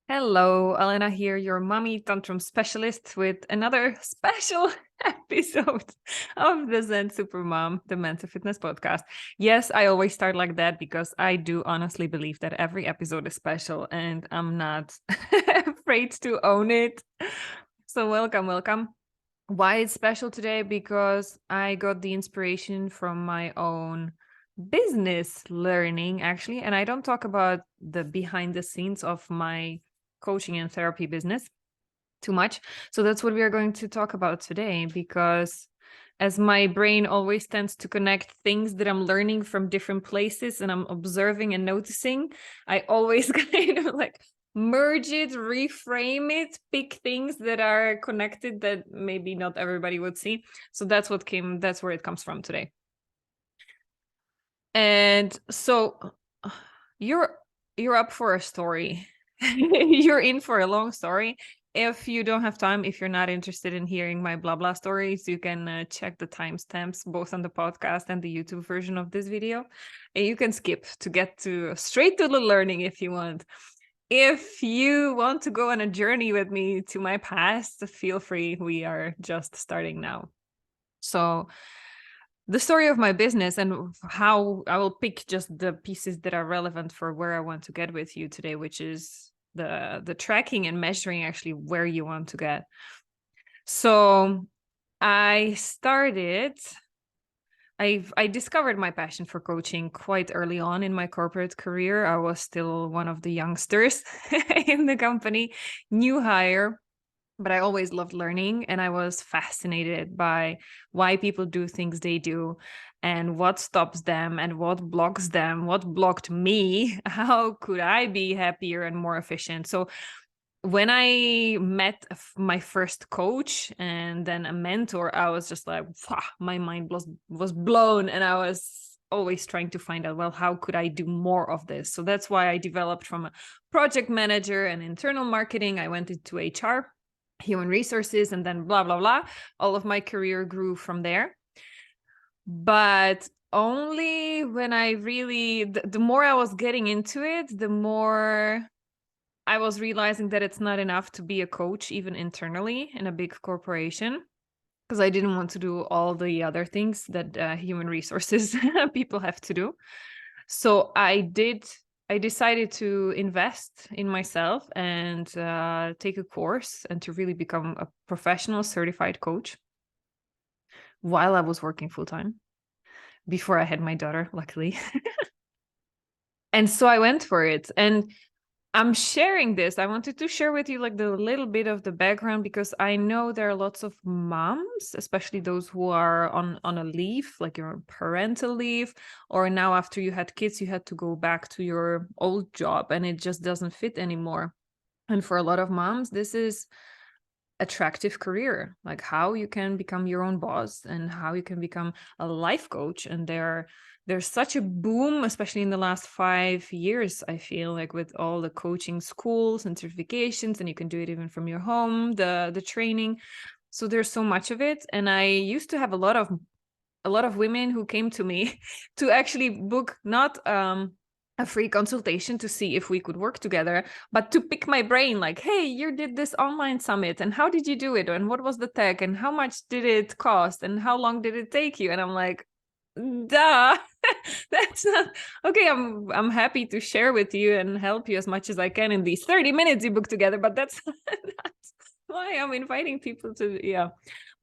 Hello, Elena here, your mommy tantrum specialist with another special episode of the Zen Supermom, the Mental Fitness Podcast. Yes, I always start like that because I do honestly believe that every episode is special and I'm not afraid to own it. So welcome. Why it's special today? Because I got the inspiration from my own business learning, actually. And I don't talk about the behind the scenes of my coaching and therapy business too much. So that's what we are going to talk about today, because as my brain always tends to connect things that I'm learning from different places and I'm observing and noticing, I always kind of like merge it, reframe it, pick things that are connected that maybe not everybody would see. So that's where it comes from today. And so you're up for a story. You're in for a long story. If you don't have time, if you're not interested in hearing my blah blah stories, you can check the timestamps both on the podcast and the YouTube version of this video. And you can skip to get straight to the learning if you want. If you want to go on a journey with me to my past, feel free. We are just starting now. So the story of my business and how I will pick just the pieces that are relevant for where I want to get with you today, which is the tracking and measuring actually where you want to get. So I discovered my passion for coaching quite early on in my corporate career. I was still one of the youngsters in the company, new hire. But I always loved learning, and I was fascinated by why people do things they do and what stops them and what blocks them, what blocked me, how could I be happier and more efficient. So when I met my first coach and then a mentor, I was just like, wow, my mind was blown, and I was always trying to find out, well, how could I do more of this? So that's why I developed from a project manager and internal marketing. I went into HR, human resources, and then blah, blah, blah. All of my career grew from there. But only when I really, the more I was getting into it, the more I was realizing that it's not enough to be a coach, even internally in a big corporation, because I didn't want to do all the other things that human resources people have to do. So I decided to invest in myself and take a course and to really become a professional certified coach while I was working full time before I had my daughter, luckily. And so I went for it. And I'm sharing this. I wanted to share with you like the little bit of the background, because I know there are lots of moms, especially those who are on a leave, like your parental leave, or now after you had kids, you had to go back to your old job and it just doesn't fit anymore. And for a lot of moms, this is attractive career, like how you can become your own boss and how you can become a life coach. And there's such a boom, especially in the last 5 years, I feel like, with all the coaching schools and certifications, and you can do it even from your home, the training. So there's so much of it. And I used to have a lot of women who came to me to actually book not a free consultation to see if we could work together, but to pick my brain, like, hey, you did this online summit, and how did you do it, and what was the tech, and how much did it cost, and how long did it take you? And I'm like, duh. That's not okay. I'm happy to share with you and help you as much as I can in these 30 minutes you book together, but that's why I'm inviting people to, yeah.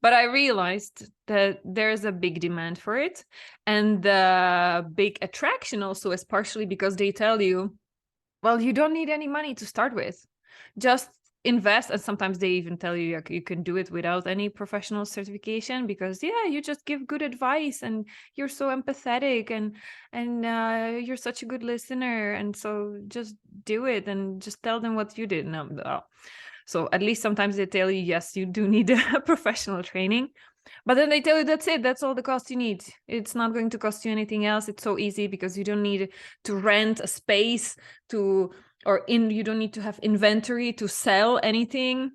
But I realized that there's a big demand for it. And the big attraction also is partially because they tell you, well, you don't need any money to start with. Just invest. And sometimes they even tell you you can do it without any professional certification, because you just give good advice and you're so empathetic and you're such a good listener. And so just do it and just tell them what you did. No. So at least sometimes they tell you, yes, you do need a professional training. But then they tell you, that's it. That's all the cost you need. It's not going to cost you anything else. It's so easy because you don't need to rent a space you don't need to have inventory to sell anything.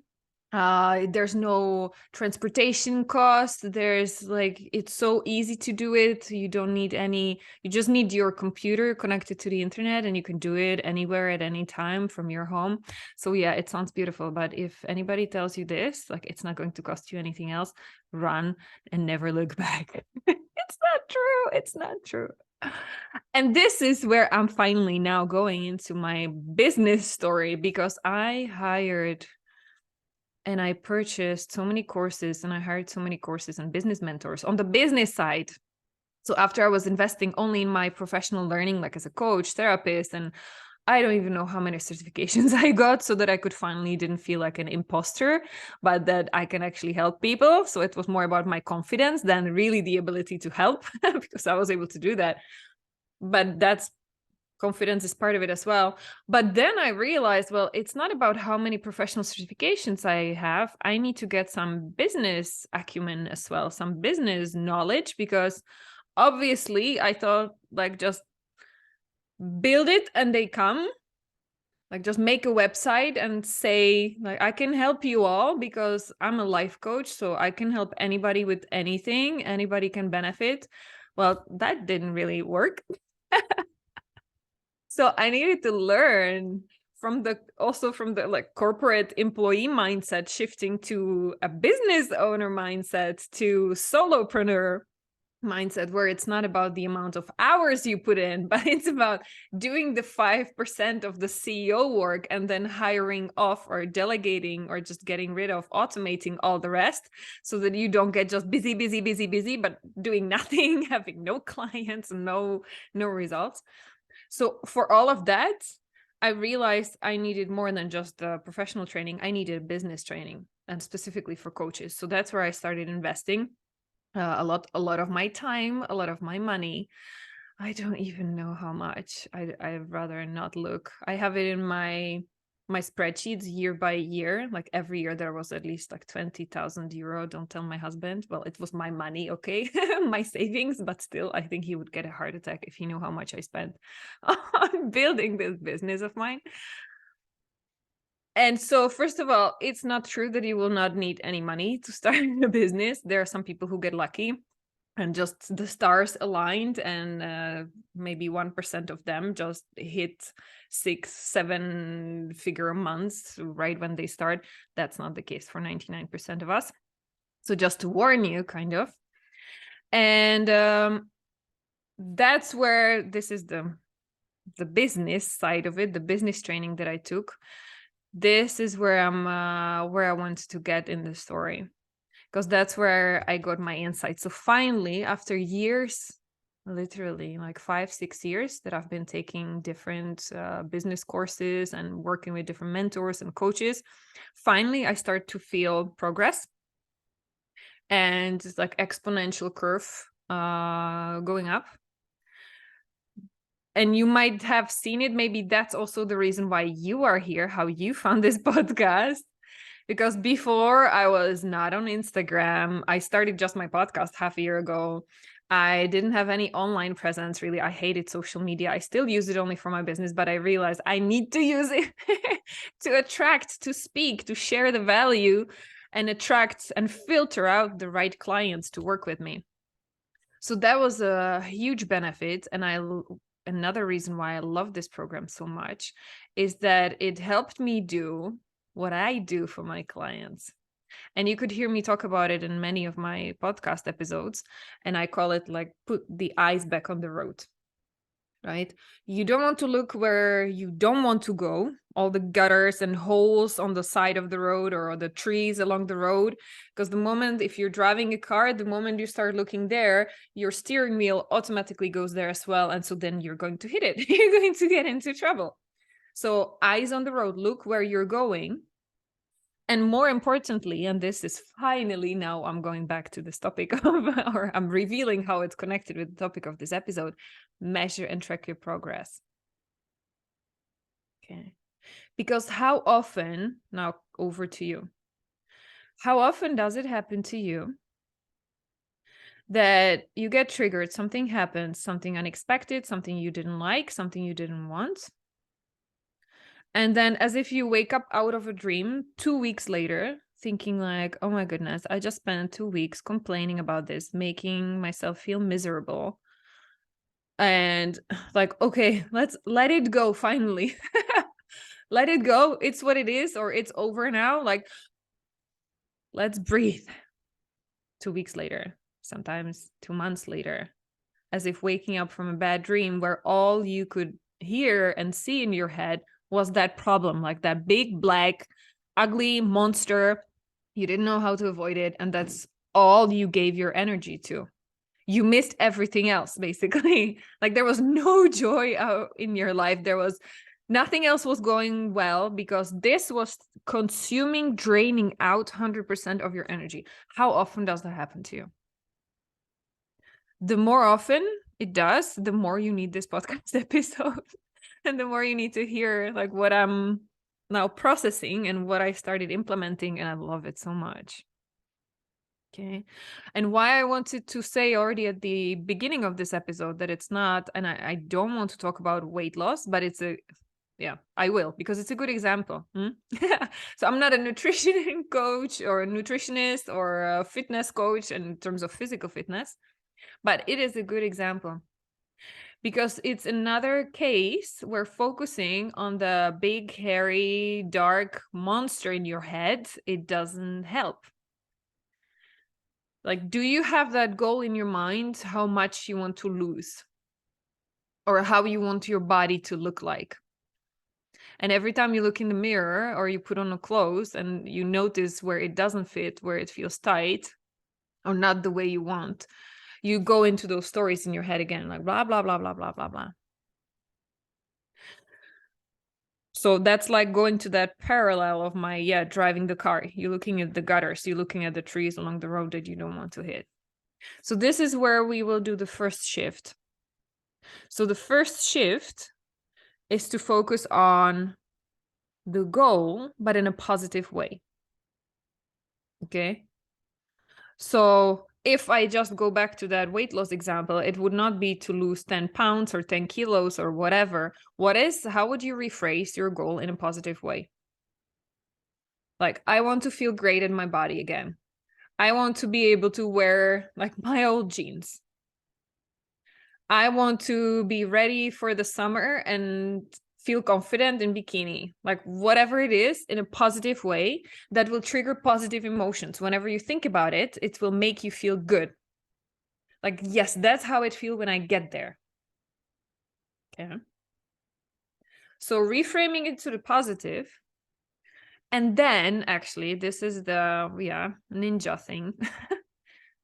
There's no transportation cost. There's like, it's so easy to do it. You don't need any, you just need your computer connected to the internet, and you can do it anywhere at any time from your home. So yeah, it sounds beautiful. But if anybody tells you this, like, it's not going to cost you anything else, run and never look back. It's not true. It's not true. And this is where I'm finally now going into my business story, because I hired and I purchased so many courses, and I hired so many courses and business mentors on the business side. So after I was investing only in my professional learning, like as a coach, therapist, and I don't even know how many certifications I got, so that I could finally didn't feel like an imposter, but that I can actually help people. So it was more about my confidence than really the ability to help, because I was able to do that. But that's, confidence is part of it as well. But then I realized, well, it's not about how many professional certifications I have. I need to get some business acumen as well, some business knowledge, because obviously I thought, like, just build it and they come. Like, just make a website and say, like, I can help you all because I'm a life coach, so I can help anybody with anything. Anybody can benefit. Well, that didn't really work. So I needed to learn from the like corporate employee mindset, shifting to a business owner mindset, to solopreneur mindset, where it's not about the amount of hours you put in, but it's about doing the 5% of the CEO work and then hiring off or delegating or just getting rid of, automating all the rest, so that you don't get just busy, but doing nothing, having no clients, no results. So for all of that, I realized I needed more than just the professional training. I needed business training, and specifically for coaches. So that's where I started investing a lot of my time, a lot of my money. I don't even know how much. I'd rather not look. I have it in my spreadsheets year by year. Like every year there was at least like 20,000 euro. Don't tell my husband. Well, it was my money, okay, my savings, but still, I think he would get a heart attack if he knew how much I spent on building this business of mine. And so, first of all, it's not true that you will not need any money to start a business. There are some people who get lucky and just the stars aligned, and maybe 1% of them just hit 6-7 figure months right when they start. That's not the case for 99% of us. So just to warn you, kind of. And that's where this is the business side of it, the business training that I took. This is where I want to get in the story, because that's where I got my insight. So finally, after years, literally like 5-6 years that I've been taking different business courses and working with different mentors and coaches, finally I start to feel progress, and it's like exponential curve going up. And you might have seen it. Maybe that's also the reason why you are here, how you found this podcast. Because before, I was not on Instagram. I started just my podcast half a year ago. I didn't have any online presence, really. I hated social media. I still use it only for my business, but I realized I need to use it to attract, to speak, to share the value, and attract and filter out the right clients to work with me. So that was a huge benefit. And another reason why I love this program so much is that it helped me do what I do for my clients. And you could hear me talk about it in many of my podcast episodes. And I call it like put the eyes back on the road, right? You don't want to look where you don't want to go, all the gutters and holes on the side of the road or the trees along the road. Because the moment, if you're driving a car, the moment you start looking there, your steering wheel automatically goes there as well. And so then you're going to hit it. You're going to get into trouble. So eyes on the road, look where you're going. And more importantly, and this is finally, now I'm going back to this topic of, or I'm revealing how it's connected with the topic of this episode, measure and track your progress. Okay. Because how often, now over to you, how often does it happen to you that you get triggered, something happens, something unexpected, something you didn't like, something you didn't want, and then as if you wake up out of a dream 2 weeks later, thinking like, oh my goodness, I just spent 2 weeks complaining about this, making myself feel miserable. And like, okay, let's let it go finally. Let it go. It's what it is, or it's over now. Like, let's breathe. 2 weeks later, sometimes 2 months later, as if waking up from a bad dream where all you could hear and see in your head was that problem, like that big, black, ugly monster. You didn't know how to avoid it. And that's all you gave your energy to. You missed everything else, basically. Like there was no joy out in your life. There was nothing else was going well because this was consuming, draining out 100% of your energy. How often does that happen to you? The more often it does, the more you need this podcast episode. And the more you need to hear like what I'm now processing and what I started implementing. And I love it so much. Okay. And why I wanted to say already at the beginning of this episode that it's not, and I don't want to talk about weight loss, but I will, because it's a good example. So I'm not a nutrition coach or a nutritionist or a fitness coach in terms of physical fitness, but it is a good example because it's another case where focusing on the big, hairy, dark monster in your head, it doesn't help. Like, do you have that goal in your mind, how much you want to lose or how you want your body to look like? And every time you look in the mirror or you put on a clothes and you notice where it doesn't fit, where it feels tight or not the way you want, you go into those stories in your head again, like blah, blah, blah, blah, blah, blah, blah. So that's like going to that parallel of my, driving the car. You're looking at the gutters, you're looking at the trees along the road that you don't want to hit. So this is where we will do the first shift. So the first shift is to focus on the goal, but in a positive way. Okay. So if I just go back to that weight loss example, it would not be to lose 10 pounds or 10 kilos or whatever. How would you rephrase your goal in a positive way? Like, I want to feel great in my body again. I want to be able to wear like my old jeans. I want to be ready for the summer and feel confident in bikini, like whatever it is in a positive way that will trigger positive emotions. Whenever you think about it, it will make you feel good. Like, yes, that's how it feels when I get there. Okay. So reframing it to the positive. And then actually, this is the, ninja thing.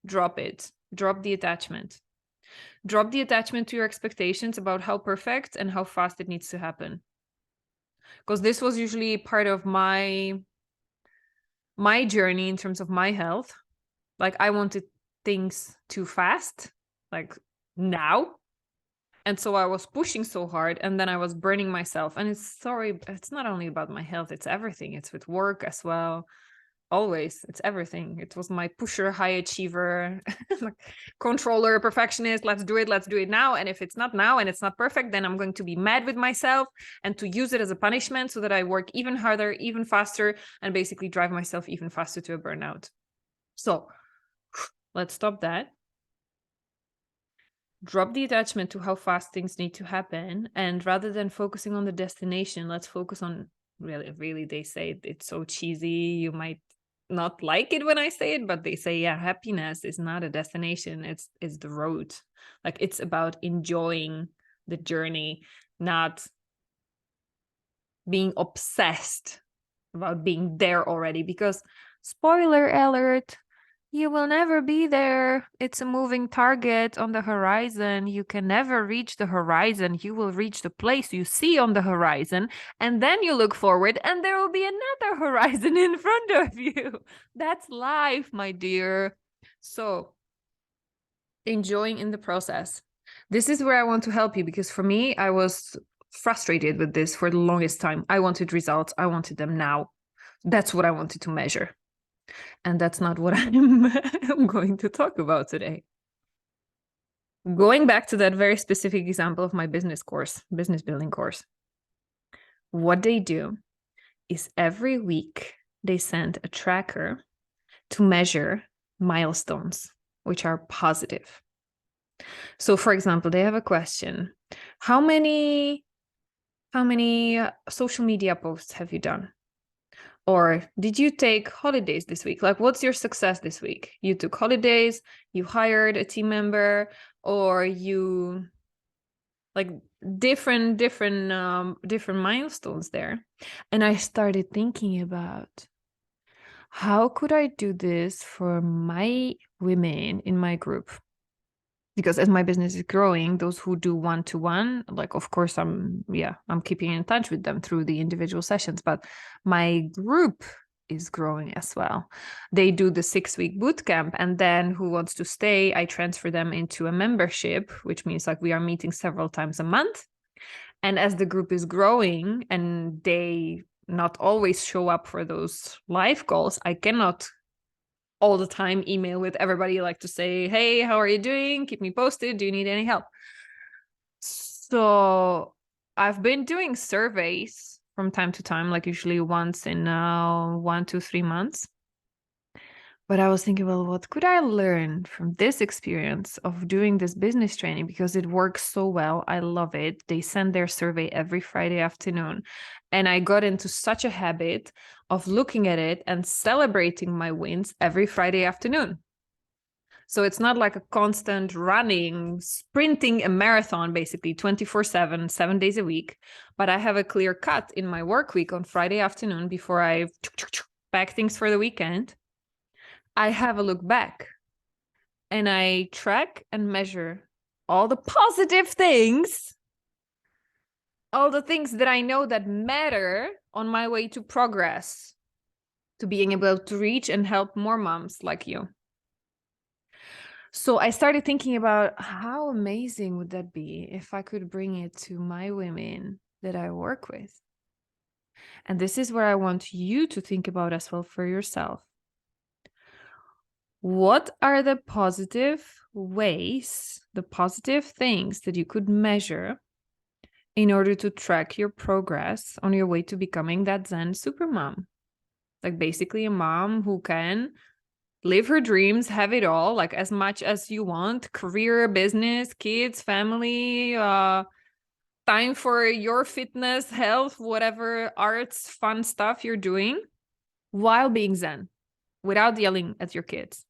Drop it. Drop the attachment. Drop the attachment to your expectations about how perfect and how fast it needs to happen. Because this was usually part of my journey in terms of my health. Like, I wanted things too fast, like now. And so I was pushing so hard and then I was burning myself. And it's not only about my health, it's everything. It's with work as well. Always, it's everything. It was my pusher, high achiever, controller, perfectionist. Let's do it now. And if it's not now and it's not perfect, then I'm going to be mad with myself and to use it as a punishment so that I work even harder, even faster, and basically drive myself even faster to a burnout. So let's stop that. Drop the attachment to how fast things need to happen. And rather than focusing on the destination, let's focus on really, they say it's so cheesy. You might not like it when I say it, but they say, happiness is not a destination. It's the road. Like, it's about enjoying the journey, not being obsessed about being there already, because spoiler alert, you will never be there. It's a moving target on the horizon. You can never reach the horizon. You will reach the place you see on the horizon, and then you look forward and there will be another horizon in front of you. That's life, my dear. So, enjoying in the process. This is where I want to help you, because for me, I was frustrated with this for the longest time. I wanted results. I wanted them now. That's what I wanted to measure. And that's not what I'm going to talk about today. Going back to that very specific example of my business building course, what they do is every week they send a tracker to measure milestones, which are positive. So, for example, they have a question. How many social media posts have you done? Or did you take holidays this week? Like, what's your success this week? You took holidays, you hired a team member, or you like different milestones there. And I started thinking about how could I do this for my women in my group? Because as my business is growing, those who do one-to-one, like, of course, I'm keeping in touch with them through the individual sessions, but my group is growing as well. They do the 6-week boot camp, and then who wants to stay, I transfer them into a membership, which means like we are meeting several times a month. And as the group is growing and they not always show up for those live calls, I cannot all the time email with everybody like to say, hey, how are you doing? Keep me posted. Do you need any help? So I've been doing surveys from time to time, like usually once in 1 to 3 months. But I was thinking, well, what could I learn from this experience of doing this business training? Because it works so well. I love it. They send their survey every Friday afternoon. And I got into such a habit of looking at it and celebrating my wins every Friday afternoon. So it's not like a constant running, sprinting a marathon, basically 24/7, 7 days a week. But I have a clear cut in my work week on Friday afternoon before I pack things for the weekend. I have a look back and I track and measure all the positive things, all the things that I know that matter on my way to progress, to being able to reach and help more moms like you. So I started thinking about how amazing would that be if I could bring it to my women that I work with. And this is where I want you to think about as well for yourself. What are the positive ways, the positive things that you could measure in order to track your progress on your way to becoming that Zen supermom? Like basically a mom who can live her dreams, have it all, like as much as you want, career, business, kids, family, time for your fitness, health, whatever arts, fun stuff you're doing, while being Zen, without yelling at your kids.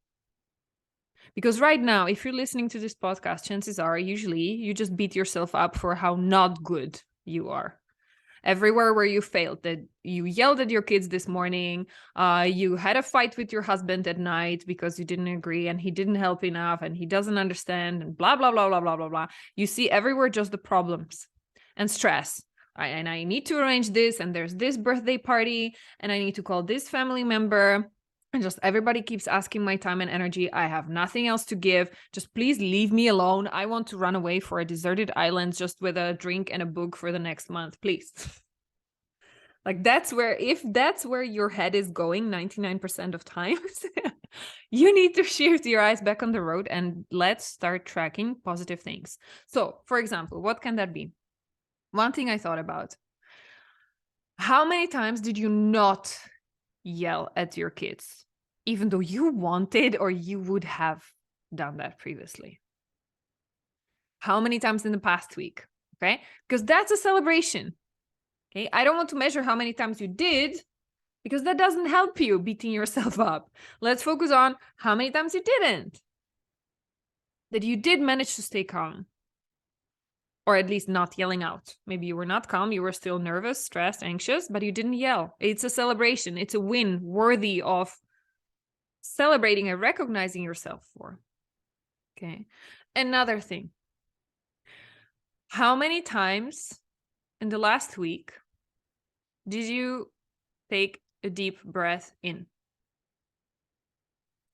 Because right now, if you're listening to this podcast, chances are usually you just beat yourself up for how not good you are. Everywhere where you failed, that you yelled at your kids this morning, you had a fight with your husband at night because you didn't agree and he didn't help enough and he doesn't understand and blah, blah, blah, blah, blah, blah, blah. You see everywhere just the problems and stress. And I need to arrange this, and there's this birthday party, and I need to call this family member. And just everybody keeps asking my time and energy. I have nothing else to give. Just please leave me alone. I want to run away for a deserted island just with a drink and a book for the next month, please. Like if that's where your head is going 99% of times, you need to shift your eyes back on the road and let's start tracking positive things. So, for example, what can that be? One thing I thought about. How many times did you not yell at your kids, even though you wanted or you would have done that previously? How many times in the past week? Okay, because that's a celebration. Okay, I don't want to measure how many times you did, because that doesn't help you beating yourself up. Let's focus on how many times you didn't, that you did manage to stay calm, or at least not yelling out. Maybe you were not calm, you were still nervous, stressed, anxious, but you didn't yell. It's a celebration. It's a win worthy of celebrating and recognizing yourself for. Okay. Another thing. How many times in the last week did you take a deep breath in?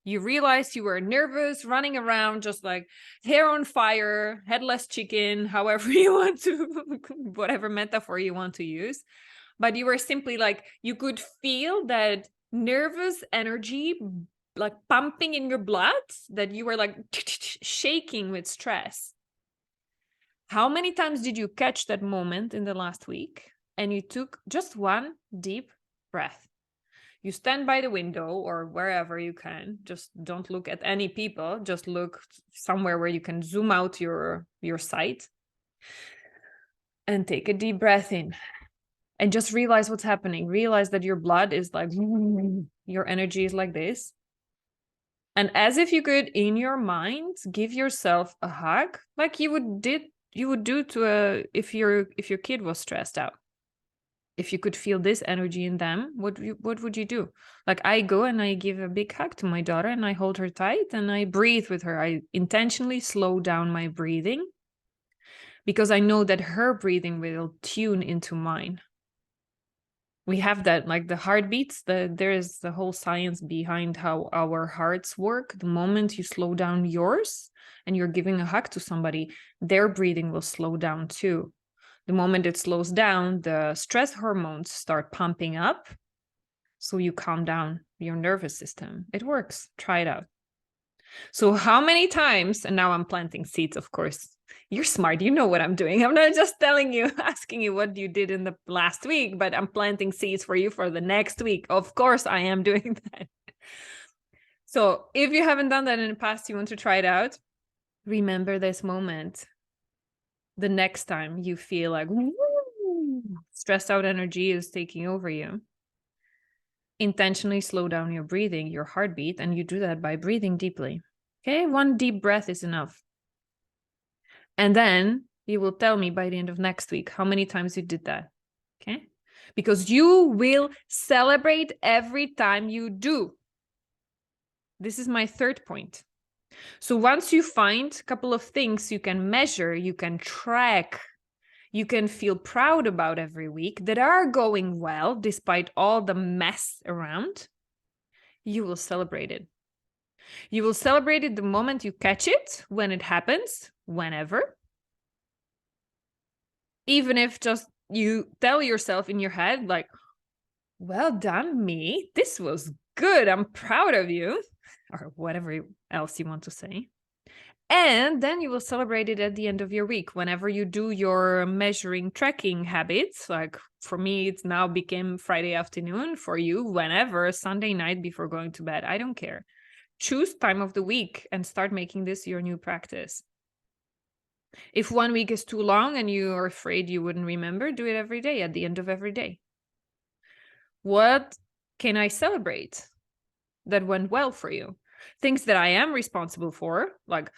You realized you were nervous, running around, just like hair on fire, headless chicken, however you want to, whatever metaphor you want to use. But you were simply like, you could feel that nervous energy, like pumping in your blood, that you were like shaking with stress. How many times did you catch that moment in the last week and you took just one deep breath? You stand by the window or wherever you can. Just don't look at any people. Just look somewhere where you can zoom out your sight. And take a deep breath in. And just realize what's happening. Realize that your blood is like, your energy is like this. And as if you could, in your mind, give yourself a hug, like you would do to if your kid was stressed out. If you could feel this energy in them, what would you do? Like, I go and I give a big hug to my daughter and I hold her tight and I breathe with her. I intentionally slow down my breathing because I know that her breathing will tune into mine. We have that, like the heartbeats, there is the whole science behind how our hearts work. The moment you slow down yours and you're giving a hug to somebody, their breathing will slow down too. The moment it slows down, the stress hormones start pumping up. So you calm down your nervous system. It works. Try it out. So how many times, and now I'm planting seeds, of course. You're smart. You know what I'm doing. I'm not just telling you, asking you what you did in the last week, but I'm planting seeds for you for the next week. Of course, I am doing that. So if you haven't done that in the past, you want to try it out, remember this moment. The next time you feel like stressed out energy is taking over you, intentionally slow down your breathing, your heartbeat, and you do that by breathing deeply. Okay, one deep breath is enough. And then you will tell me by the end of next week how many times you did that. Okay, because you will celebrate every time you do. This is my third point. So once you find a couple of things you can measure, you can track, you can feel proud about every week that are going well despite all the mess around, you will celebrate it. You will celebrate it the moment you catch it, when it happens, whenever. Even if just you tell yourself in your head, like, well done, me. This was good. I'm proud of you. Or whatever else you want to say. And then you will celebrate it at the end of your week. Whenever you do your measuring tracking habits, like for me, it's now became Friday afternoon. For you, whenever, Sunday night before going to bed, I don't care. Choose time of the week and start making this your new practice. If 1 week is too long and you are afraid you wouldn't remember, do it every day, at the end of every day. What can I celebrate that went well for you? Things that I am responsible for, like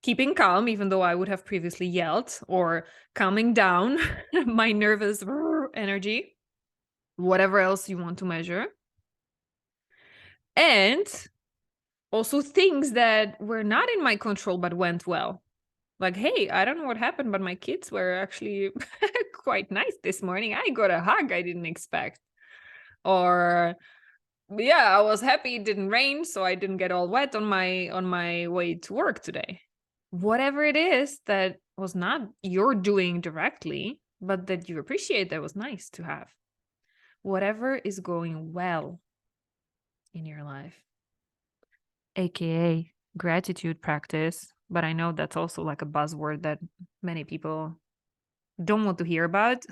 keeping calm, even though I would have previously yelled, or calming down my nervous energy, whatever else you want to measure. And also things that were not in my control but went well. Like, hey, I don't know what happened, but my kids were actually quite nice this morning. I got a hug I didn't expect. Or yeah, I was happy it didn't rain, so I didn't get all wet on my way to work today. Whatever it is that was not your doing directly, but that you appreciate, that was nice to have. Whatever is going well in your life. AKA gratitude practice. But I know that's also like a buzzword that many people don't want to hear about.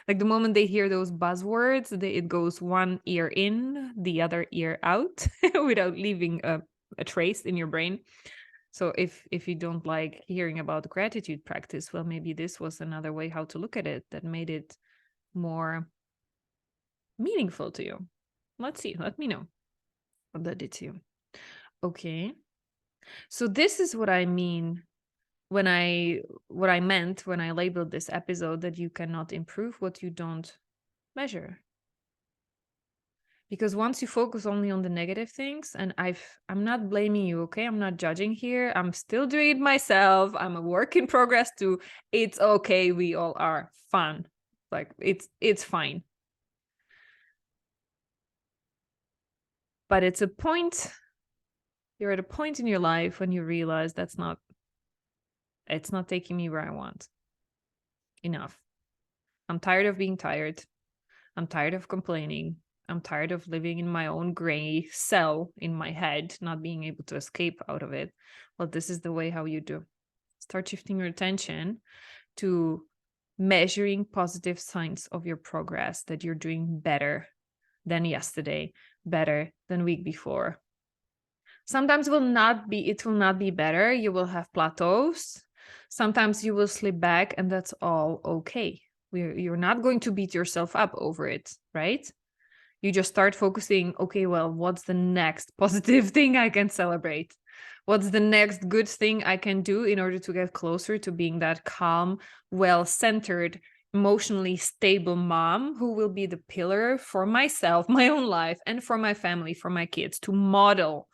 Like the moment they hear those buzzwords, it goes one ear in, the other ear out without leaving a trace in your brain. So if you don't like hearing about gratitude practice, well, maybe this was another way how to look at it that made it more meaningful to you. Let's see. Let me know what that did to you. Okay. So this is what I mean what I meant when I labeled this episode that you cannot improve what you don't measure. Because once you focus only on the negative things, and I'm not blaming you, okay? I'm not judging here. I'm still doing it myself. I'm a work in progress too. It's okay. We all are. Fun. Like it's fine. But it's a point, you're at a point in your life when you realize it's not taking me where I want. Enough. I'm tired of being tired. I'm tired of complaining. I'm tired of living in my own gray cell in my head, not being able to escape out of it. Well, this is the way how you do. Start shifting your attention to measuring positive signs of your progress, that you're doing better, than yesterday, better than week before. Sometimes it will not be better. You will have plateaus. Sometimes you will slip back, and that's all okay. You're not going to beat yourself up over it, right? You just start focusing, okay, well, what's the next positive thing I can celebrate? What's the next good thing I can do in order to get closer to being that calm, well-centered, emotionally stable mom who will be the pillar for myself, my own life, and for my family, for my kids, to model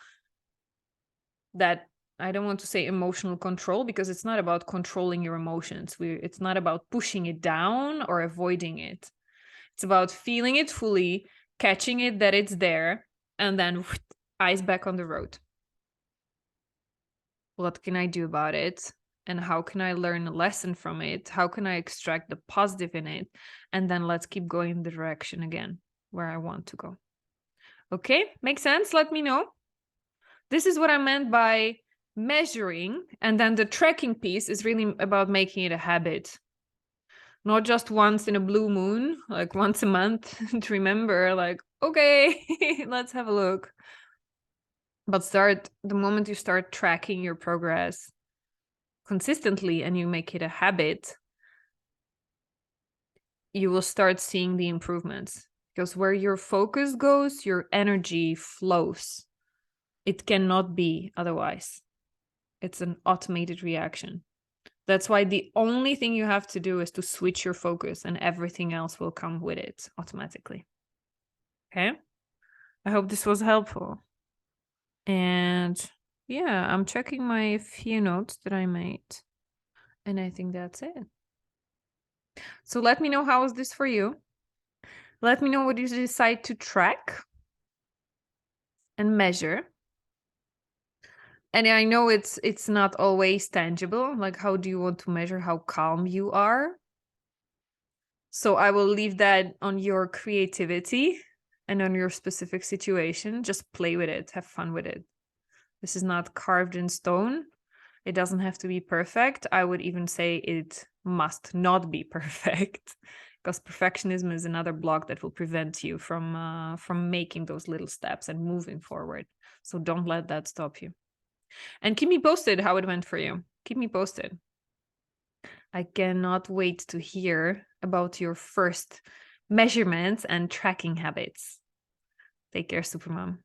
that. I don't want to say emotional control, because it's not about controlling your emotions. It's not about pushing it down or avoiding it. It's about feeling it fully, catching it that it's there, and then eyes back on the road. What can I do about it? And how can I learn a lesson from it? How can I extract the positive in it? And then let's keep going in the direction again where I want to go. Okay, makes sense? Let me know. This is what I meant by measuring. And then the tracking piece is really about making it a habit. Not just once in a blue moon, like once a month to remember, like, okay, let's have a look. But the moment you start tracking your progress consistently and you make it a habit, you will start seeing the improvements. Because where your focus goes, your energy flows. It cannot be otherwise. It's an automated reaction. That's why the only thing you have to do is to switch your focus, and everything else will come with it automatically. Okay? I hope this was helpful. And yeah, I'm checking my few notes that I made. And I think that's it. So let me know, how is this for you? Let me know what you decide to track and measure. And I know it's not always tangible. Like, how do you want to measure how calm you are? So I will leave that on your creativity and on your specific situation. Just play with it, have fun with it. This is not carved in stone. It doesn't have to be perfect. I would even say it must not be perfect, because perfectionism is another block that will prevent you from making those little steps and moving forward. So don't let that stop you. And keep me posted how it went for you. Keep me posted. I cannot wait to hear about your first measurements and tracking habits. Take care, Supermom.